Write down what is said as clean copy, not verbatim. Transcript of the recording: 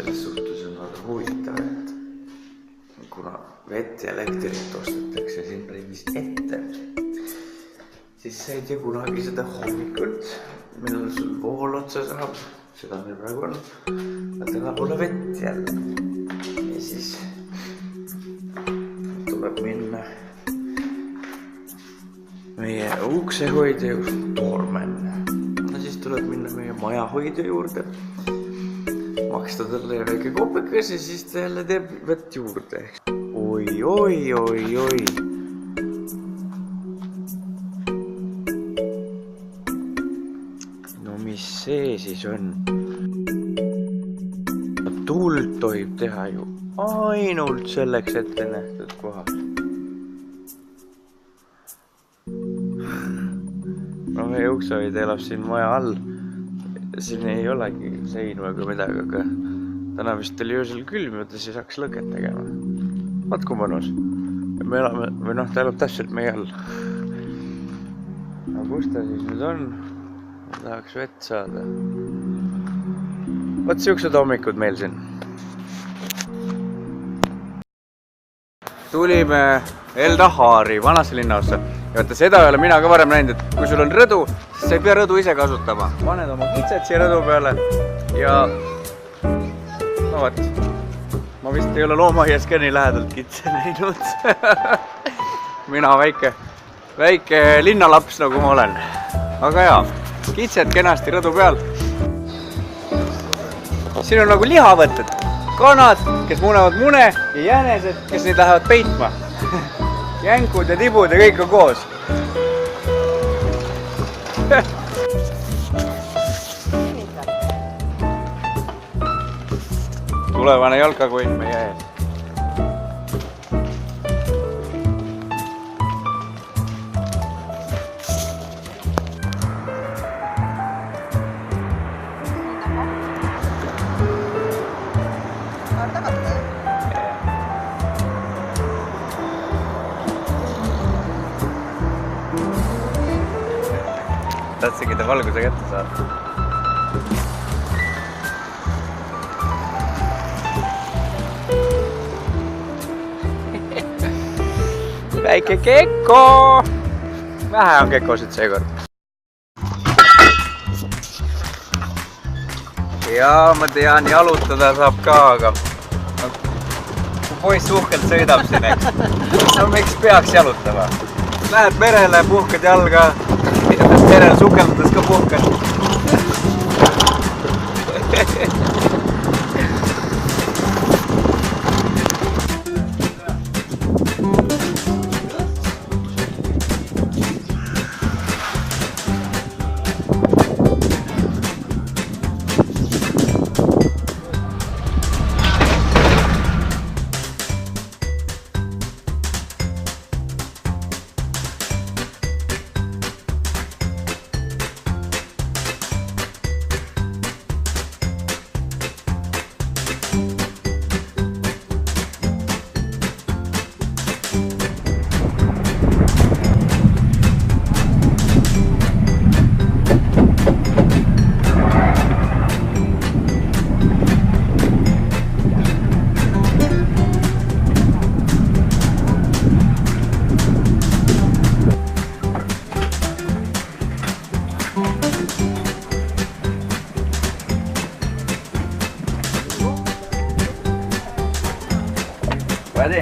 selles suhtes on väga huvitav, et kuna vett ja elektrit ostetakse siin riigis ette, siis sa ei tea kunagi seda hommikut, millal sul vool otsa saab, seda meil praegu on, aga täna pole vett jälle. Ja siis tuleb minna meie uksehoidja just toormen. Ja siis tuleb minna meie majahoidja juurde, maksta talle väike kopikas ja siis ta jälle teeb vett juurde. Oi. No mis see siis on? Tuld tohib teha ju ainult selleks ette nähtud kohas. No meie uksehoidja elab siin maja all. Siin ei olegi seinu ega midagi, aga täna vist oli öösel külm, mõttes siis hakkas lõket tegema. Vaat kui mõnus. Me elame, või noh, ta elab täpselt meie all. Aga kus ta siis nüüd on? Ma tahaks vett saada. Vaat siuksed hommikud meil siin. Tulime Eldahaari vanasse linnaossa. Ja vaata, seda ei ole mina ka varem näinud, et kui sul on rõdu, siis sa ei pea rõdu ise kasutama. Paned oma kitsed siia rõdu peale ja no vaat, ma vist ei ole loomaaias ka nii lähedalt kitse näinud. Mina väike linnalaps nagu ma olen. Aga jaa, kitsed kenasti rõdu peal. Siin on nagu lihavõtted. Kanad, kes munevad mune ja jänesed, kes neid lähevad peitma. Jänkud ja tibud ja kõik on koos. Tulevane jalkakunn meie ees. Tahtsingi ta valguse kätte saada. Väike kekko! Vähe on kekosid seekord. Jaa, ma tean, jalutada saab ka, aga kui poiss uhkelt sõidab siin, eks. No miks peaks jalutama? Lähed merele, puhkad jalga. Merel sukeldades ka puhkad. Ready? Ready.